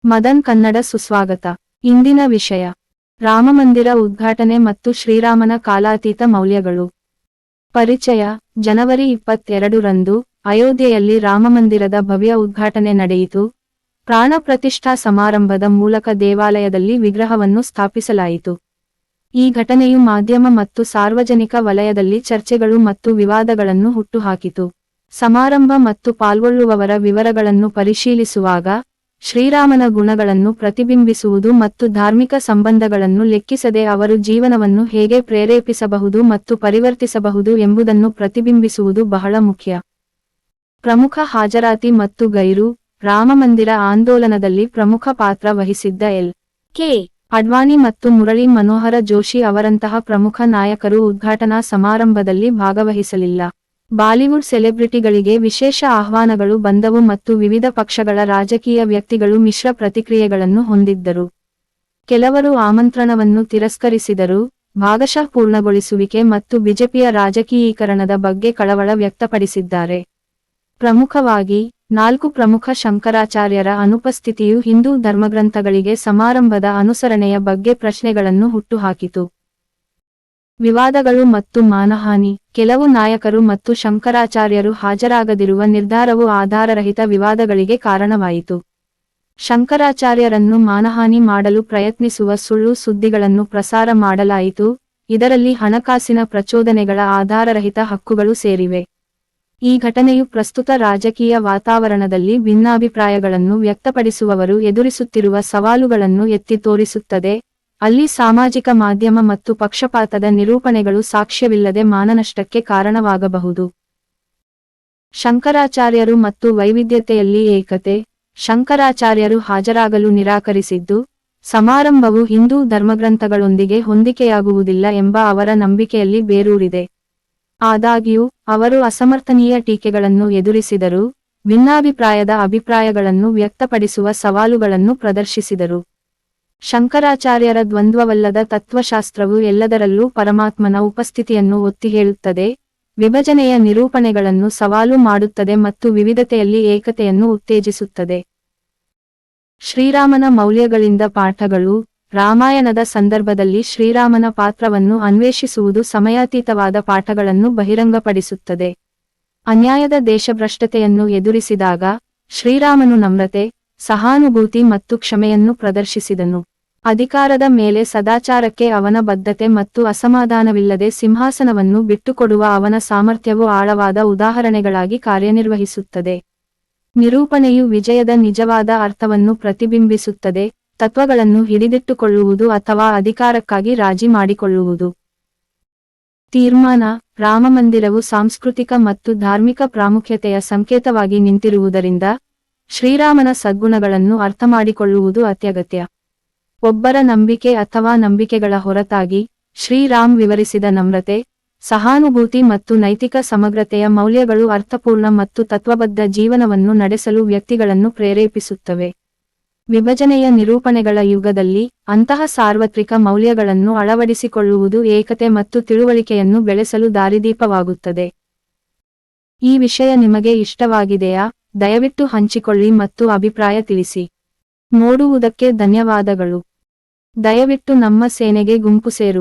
ಮದನ್ ಕನ್ನಡ ಸುಸ್ವಾಗತ. ಇಂದಿನ ವಿಷಯ ರಾಮಮಂದಿರ ಉದ್ಘಾಟನೆ ಮತ್ತು ಶ್ರೀರಾಮನ ಕಾಲಾತೀತ ಮೌಲ್ಯಗಳು. ಪರಿಚಯ. ಜನವರಿ 22ರಂದು ಅಯೋಧ್ಯೆಯಲ್ಲಿ ರಾಮಮಂದಿರದ ಭವ್ಯ ಉದ್ಘಾಟನೆ ನಡೆಯಿತು. ಪ್ರಾಣ ಪ್ರತಿಷ್ಠಾ ಸಮಾರಂಭದ ಮೂಲಕ ದೇವಾಲಯದಲ್ಲಿ ವಿಗ್ರಹವನ್ನು ಸ್ಥಾಪಿಸಲಾಯಿತು. ಈ ಘಟನೆಯು ಮಾಧ್ಯಮ ಮತ್ತು ಸಾರ್ವಜನಿಕ ವಲಯದಲ್ಲಿ ಚರ್ಚೆಗಳು ಮತ್ತು ವಿವಾದಗಳನ್ನು ಹುಟ್ಟುಹಾಕಿತು. ಸಮಾರಂಭ ಮತ್ತು ಪಾಲ್ಗೊಳ್ಳುವವರ ವಿವರಗಳನ್ನು ಪರಿಶೀಲಿಸುವಾಗ, ಶ್ರೀರಾಮನ ಗುಣಗಳನ್ನು ಪ್ರತಿಬಿಂಬಿಸುವುದು ಮತ್ತು ಧಾರ್ಮಿಕ ಸಂಬಂಧಗಳನ್ನು ಲೆಕ್ಕಿಸದೆ ಅವರು ಜೀವನವನ್ನು ಹೇಗೆ ಪ್ರೇರೇಪಿಸಬಹುದು ಮತ್ತು ಪರಿವರ್ತಿಸಬಹುದು ಎಂಬುದನ್ನು ಪ್ರತಿಬಿಂಬಿಸುವುದು ಬಹಳ ಮುಖ್ಯ. ಪ್ರಮುಖ ಹಾಜರಾತಿ ಮತ್ತು ಗೈರು. ರಾಮಮಂದಿರ ಆಂದೋಲನದಲ್ಲಿ ಪ್ರಮುಖ ಪಾತ್ರ ವಹಿಸಿದ್ದ ಎಲ್.ಕೆ. ಅಡ್ವಾಣಿ ಮತ್ತು ಮುರಳಿ ಮನೋಹರ ಜೋಶಿ ಅವರಂತಹ ಪ್ರಮುಖ ನಾಯಕರು ಉದ್ಘಾಟನಾ ಸಮಾರಂಭದಲ್ಲಿ ಭಾಗವಹಿಸಲಿಲ್ಲ. ಬಾಲಿವುಡ್ ಸೆಲೆಬ್ರಿಟಿಗಳಿಗೆ ವಿಶೇಷ ಆಹ್ವಾನಗಳು ಬಂದವು ಮತ್ತು ವಿವಿಧ ಪಕ್ಷಗಳ ರಾಜಕೀಯ ವ್ಯಕ್ತಿಗಳು ಮಿಶ್ರ ಪ್ರತಿಕ್ರಿಯೆಗಳನ್ನು ಹೊಂದಿದ್ದರು. ಕೆಲವರು ಆಮಂತ್ರಣವನ್ನು ತಿರಸ್ಕರಿಸಿದರು. ಭಾಗಶಃ ಪೂರ್ಣಗೊಳಿಸುವಿಕೆ ಮತ್ತು ಬಿಜೆಪಿಯ ರಾಜಕೀಯೀಕರಣದ ಬಗ್ಗೆ ಕಳವಳ ವ್ಯಕ್ತಪಡಿಸಿದ್ದಾರೆ. ಪ್ರಮುಖವಾಗಿ, 4 ಪ್ರಮುಖ ಶಂಕರಾಚಾರ್ಯರ ಅನುಪಸ್ಥಿತಿಯು ಹಿಂದೂ ಧರ್ಮಗ್ರಂಥಗಳಿಗೆ ಸಮಾರಂಭದ ಅನುಸರಣೆಯ ಬಗ್ಗೆ ಪ್ರಶ್ನೆಗಳನ್ನು ಹುಟ್ಟುಹಾಕಿತು. ವಿವಾದಗಳು ಮತ್ತು ಮಾನಹಾನಿ. ಕೆಲವು ನಾಯಕರು ಮತ್ತು ಶಂಕರಾಚಾರ್ಯರು ಹಾಜರಾಗದಿರುವ ನಿರ್ಧಾರವು ಆಧಾರರಹಿತ ವಿವಾದಗಳಿಗೆ ಕಾರಣವಾಯಿತು. ಶಂಕರಾಚಾರ್ಯರನ್ನು ಮಾನಹಾನಿ ಮಾಡಲು ಪ್ರಯತ್ನಿಸುವ ಸುಳ್ಳು ಸುದ್ದಿಗಳನ್ನು ಪ್ರಸಾರ ಮಾಡಲಾಯಿತು, ಇದರಲ್ಲಿ ಹಣಕಾಸಿನ ಪ್ರಚೋದನೆಗಳ ಆಧಾರರಹಿತ ಹಕ್ಕುಗಳು ಸೇರಿವೆ. ಈ ಘಟನೆಯು ಪ್ರಸ್ತುತ ರಾಜಕೀಯ ವಾತಾವರಣದಲ್ಲಿ ಭಿನ್ನಾಭಿಪ್ರಾಯಗಳನ್ನು ವ್ಯಕ್ತಪಡಿಸುವವರು ಎದುರಿಸುತ್ತಿರುವ ಸವಾಲುಗಳನ್ನು ಎತ್ತಿ ತೋರಿಸುತ್ತದೆ, ಅಲ್ಲಿ ಸಾಮಾಜಿಕ ಮಾಧ್ಯಮ ಮತ್ತು ಪಕ್ಷಪಾತದ ನಿರೂಪಣೆಗಳು ಸಾಕ್ಷ್ಯವಿಲ್ಲದೆ ಮಾನನಷ್ಟಕ್ಕೆ ಕಾರಣವಾಗಬಹುದು. ಶಂಕರಾಚಾರ್ಯರು ಮತ್ತು ವೈವಿಧ್ಯತೆಯಲ್ಲಿ ಏಕತೆ. ಶಂಕರಾಚಾರ್ಯರು ಹಾಜರಾಗಲು ನಿರಾಕರಿಸಿದ್ದು, ಸಮಾರಂಭವು ಹಿಂದೂ ಧರ್ಮಗ್ರಂಥಗಳೊಂದಿಗೆ ಹೊಂದಿಕೆಯಾಗುವುದಿಲ್ಲ ಎಂಬ ಅವರ ನಂಬಿಕೆಯಲ್ಲಿ ಬೇರೂರಿದೆ. ಆದಾಗ್ಯೂ, ಅವರು ಅಸಮರ್ಥನೀಯ ಟೀಕೆಗಳನ್ನು ಎದುರಿಸಿದರು, ಭಿನ್ನಾಭಿಪ್ರಾಯದ ಅಭಿಪ್ರಾಯಗಳನ್ನು ವ್ಯಕ್ತಪಡಿಸುವ ಸವಾಲುಗಳನ್ನು ಪ್ರದರ್ಶಿಸಿದರು. ಶಂಕರಾಚಾರ್ಯರ ದ್ವಂದ್ವವಲ್ಲದ ತತ್ವಶಾಸ್ತ್ರವು ಎಲ್ಲದರಲ್ಲೂ ಪರಮಾತ್ಮನ ಉಪಸ್ಥಿತಿಯನ್ನು ಒತ್ತಿ ಹೇಳುತ್ತದೆ, ವಿಭಜನೆಯ ನಿರೂಪಣೆಗಳನ್ನು ಸವಾಲು ಮಾಡುತ್ತದೆ ಮತ್ತು ವಿವಿಧತೆಯಲ್ಲಿ ಏಕತೆಯನ್ನು ಉತ್ತೇಜಿಸುತ್ತದೆ. ಶ್ರೀರಾಮನ ಮೌಲ್ಯಗಳಿಂದ ಪಾಠಗಳು. ರಾಮಾಯಣದ ಸಂದರ್ಭದಲ್ಲಿ ಶ್ರೀರಾಮನ ಪಾತ್ರವನ್ನು ಅನ್ವೇಷಿಸುವುದು ಸಮಯಾತೀತವಾದ ಪಾಠಗಳನ್ನು ಬಹಿರಂಗಪಡಿಸುತ್ತದೆ. ಅನ್ಯಾಯದ ದೇಶಭ್ರಷ್ಟತೆಯನ್ನು ಎದುರಿಸಿದಾಗ, ಶ್ರೀರಾಮನು ನಮ್ರತೆ, ಸಹಾನುಭೂತಿ ಮತ್ತು ಕ್ಷಮೆಯನ್ನು ಪ್ರದರ್ಶಿಸಿದನು. ಅಧಿಕಾರದ ಮೇಲೆ ಸದಾಚಾರಕ್ಕೆ ಅವನ ಬದ್ಧತೆ ಮತ್ತು ಅಸಮಾಧಾನವಿಲ್ಲದೆ ಸಿಂಹಾಸನವನ್ನು ಬಿಟ್ಟುಕೊಡುವ ಅವನ ಸಾಮರ್ಥ್ಯವು ಆಳವಾದ ಉದಾಹರಣೆಗಳಾಗಿ ಕಾರ್ಯನಿರ್ವಹಿಸುತ್ತದೆ. ನಿರೂಪಣೆಯು ವಿಜಯದ ನಿಜವಾದ ಅರ್ಥವನ್ನು ಪ್ರತಿಬಿಂಬಿಸುತ್ತದೆ, ತತ್ವಗಳನ್ನು ಹಿಡಿದಿಟ್ಟುಕೊಳ್ಳುವುದು ಅಥವಾ ಅಧಿಕಾರಕ್ಕಾಗಿ ರಾಜಿ ಮಾಡಿಕೊಳ್ಳುವುದು. ತೀರ್ಮಾನ. ರಾಮಮಂದಿರವು ಸಾಂಸ್ಕೃತಿಕ ಮತ್ತು ಧಾರ್ಮಿಕ ಪ್ರಾಮುಖ್ಯತೆಯ ಸಂಕೇತವಾಗಿ ನಿಂತಿರುವುದರಿಂದ, ಶ್ರೀರಾಮನ ಸದ್ಗುಣಗಳನ್ನು ಅರ್ಥಮಾಡಿಕೊಳ್ಳುವುದು ಅತ್ಯಗತ್ಯ. ಒಬ್ಬರ ನಂಬಿಕೆ ಅಥವಾ ನಂಬಿಕೆಗಳ ಹೊರತಾಗಿ, ಶ್ರೀರಾಮ್ ವಿವರಿಸಿದ ನಮ್ರತೆ, ಸಹಾನುಭೂತಿ ಮತ್ತು ನೈತಿಕ ಸಮಗ್ರತೆಯ ಮೌಲ್ಯಗಳು ಅರ್ಥಪೂರ್ಣ ಮತ್ತು ತತ್ವಬದ್ಧ ಜೀವನವನ್ನು ನಡೆಸಲು ವ್ಯಕ್ತಿಗಳನ್ನು ಪ್ರೇರೇಪಿಸುತ್ತವೆ. ವಿಭಜನೆಯ ನಿರೂಪಣೆಗಳ ಯುಗದಲ್ಲಿ, ಅಂತಹ ಸಾರ್ವತ್ರಿಕ ಮೌಲ್ಯಗಳನ್ನು ಅಳವಡಿಸಿಕೊಳ್ಳುವುದು ಏಕತೆ ಮತ್ತು ತಿಳುವಳಿಕೆಯನ್ನು ಬೆಳೆಸಲು ದಾರಿದೀಪವಾಗುತ್ತದೆ. ಈ ವಿಷಯ ನಿಮಗೆ ಇಷ್ಟವಾಗಿದೆಯಾ? ದಯವಿಟ್ಟು ಹಂಚಿಕೊಳ್ಳಿ ಮತ್ತು ಅಭಿಪ್ರಾಯ ತಿಳಿಸಿ. ನೋಡುವುದಕ್ಕೆ ಧನ್ಯವಾದಗಳು. ದಯವಿಟ್ಟು ನಮ್ಮ ಸೇನೆಗೆ ಗುಂಪು ಸೇರು.